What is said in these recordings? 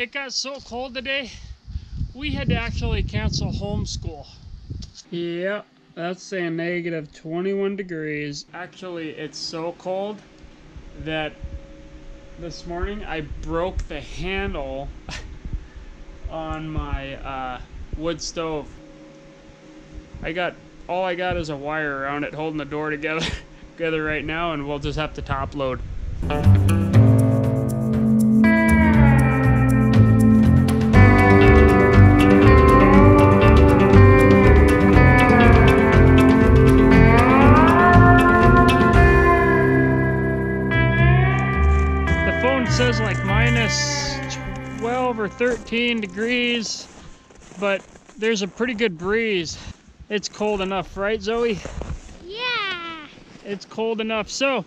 It got so cold today, we had to actually cancel homeschool. Yep, that's saying negative 21 degrees. Actually, it's so cold that this morning I broke the handle on my wood stove. All I got is a wire around it holding the door together right now, and we'll just have to top load. The phone says like minus 12 or 13 degrees, but there's a pretty good breeze. It's cold enough, right, Zoe? Yeah. It's cold enough. So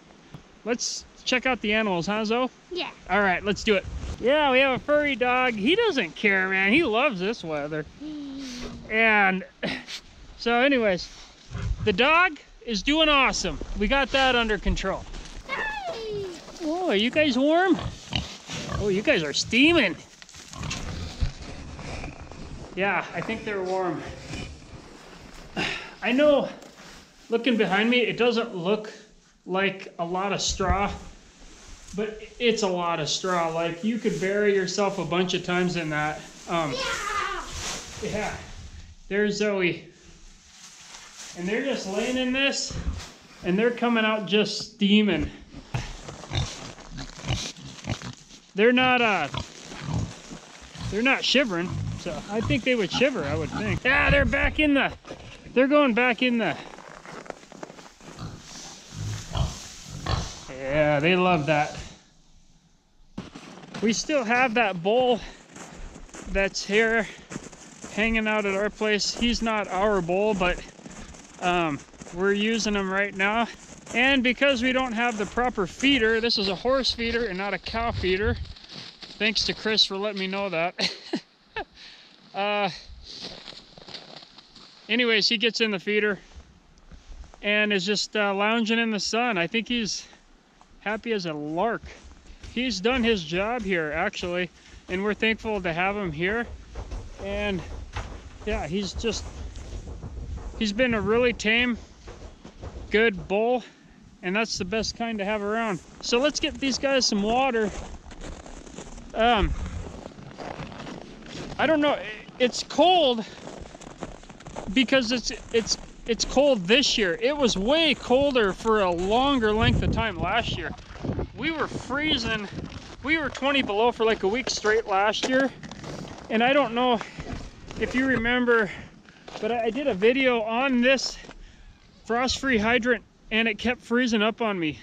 let's check out the animals, huh, Zoe? Yeah. All right, let's do it. Yeah, we have a furry dog. He doesn't care, man. He loves this weather. And so anyways, the dog is doing awesome. We got that under control. Hey. Oh, are you guys warm? Oh, you guys are steaming. Yeah, I think they're warm. I know, looking behind me, it doesn't look like a lot of straw, but it's a lot of straw. Like, you could bury yourself a bunch of times in that. Yeah, there's Zoe. And they're just laying in this, and they're coming out just steaming. They're not shivering, so I think they would shiver, I would think. Yeah, they're going back in the. Yeah, they love that. We still have that bull that's here hanging out at our place. He's not our bull, but we're using him right now. And because we don't have the proper feeder, this is a horse feeder and not a cow feeder. Thanks to Chris for letting me know that. Anyways, he gets in the feeder and is just lounging in the sun. I think he's happy as a lark. He's done his job here, actually, and we're thankful to have him here. And yeah, he's been a really tame, good bull, and that's the best kind to have around. So let's get these guys some water. I don't know, it's cold because it's cold this year. It was way colder for a longer length of time last year. We were freezing. We were 20 below for like a week straight last year. And I don't know if you remember, but I did a video on this frost-free hydrant and it kept freezing up on me.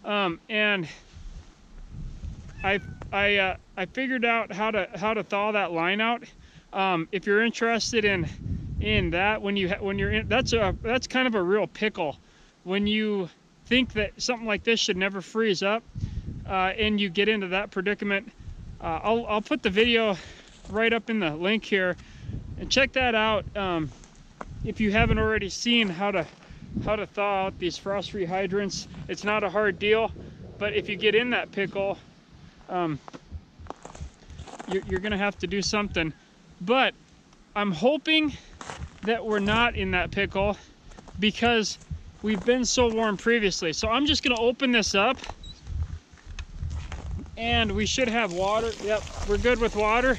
And I figured out how to thaw that line out. If you're interested in that, when you're in, that's kind of a real pickle when you think that something like this should never freeze up, and you get into that predicament. I'll put the video right up in the link here, and check that out if you haven't already seen how to thaw out these frost-free hydrants. It's not a hard deal, but if you get in that pickle, you're gonna have to do something. But I'm hoping that we're not in that pickle because we've been so warm previously. So I'm just gonna open this up and we should have water. Yep, we're good with water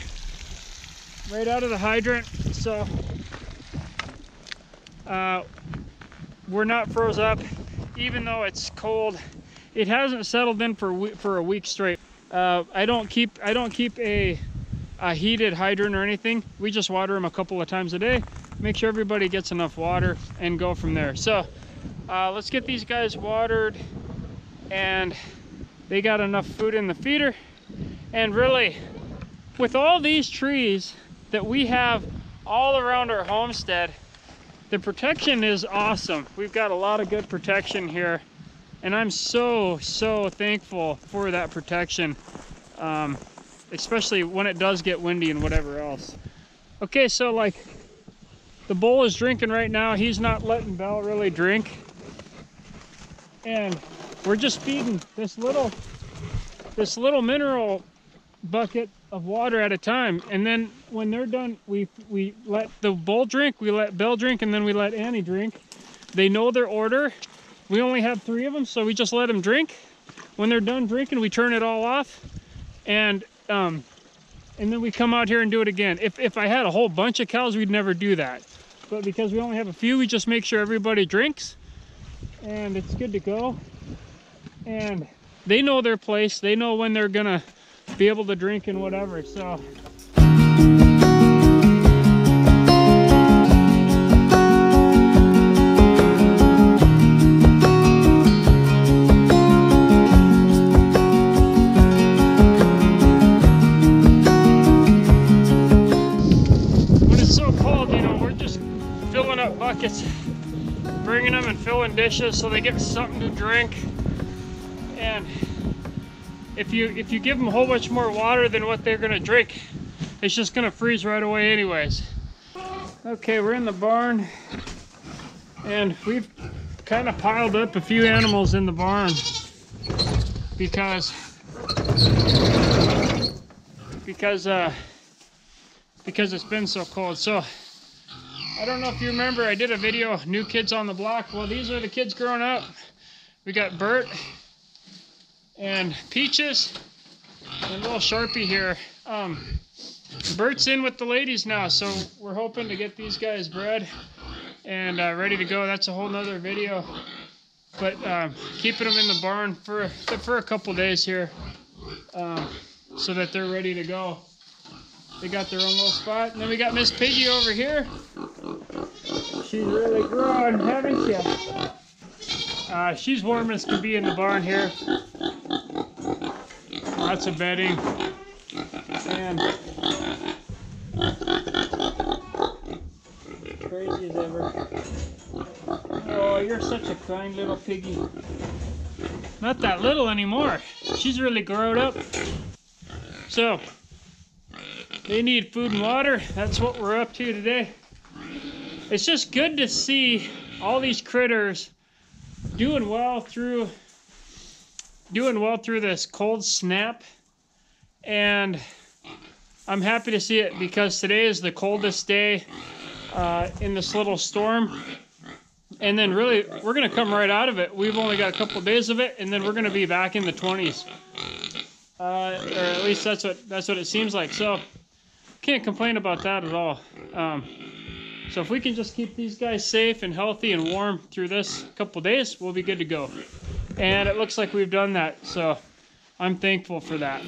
right out of the hydrant. So we're not froze up, even though it's cold. It hasn't settled in for a week straight. I don't keep a heated hydrant or anything. We just water them a couple of times a day, make sure everybody gets enough water, and go from there. So let's get these guys watered, and they got enough food in the feeder. And really, with all these trees that we have all around our homestead, the protection is awesome. We've got a lot of good protection here, and I'm so thankful for that protection, especially when it does get windy and whatever else. Okay, so like the bull is drinking right now. He's not letting Belle really drink, and we're just feeding this little mineral bucket of water at a time. And then when they're done, we let the bull drink, we let Belle drink, and then we let Annie drink. They know their order. We only have 3 of them, so we just let them drink. When they're done drinking, we turn it all off, and then we come out here and do it again. If I had a whole bunch of cows, we'd never do that. But because we only have a few, we just make sure everybody drinks, and it's good to go. And they know their place. They know when they're gonna be able to drink and whatever, so. Buckets, bringing them and filling dishes so they get something to drink. And if you give them a whole bunch more water than what they're gonna drink, it's just gonna freeze right away anyways. Okay, we're in the barn, and we've kind of piled up a few animals in the barn because it's been so cold. So I don't know if you remember, I did a video, New Kids on the Block. Well, these are the kids growing up. We got Bert and Peaches and little Sharpie here. Bert's in with the ladies now, so we're hoping to get these guys bred and ready to go. That's a whole nother video. But keeping them in the barn for a couple days here so that they're ready to go. They got their own little spot. And then we got Miss Piggy over here. She's really growing, haven't you? She's warm as can be in the barn here. Lots of bedding. And crazy as ever. Oh, you're such a kind little piggy. Not that little anymore. She's really grown up. So they need food and water. That's what we're up to today. It's just good to see all these critters doing well through this cold snap. And I'm happy to see it because today is the coldest day in this little storm. And then really, we're going to come right out of it. We've only got a couple days of it, and then we're going to be back in the 20s. Or at least that's what it seems like. So can't complain about that at all. So if we can just keep these guys safe and healthy and warm through this couple days, we'll be good to go. And it looks like we've done that, so I'm thankful for that.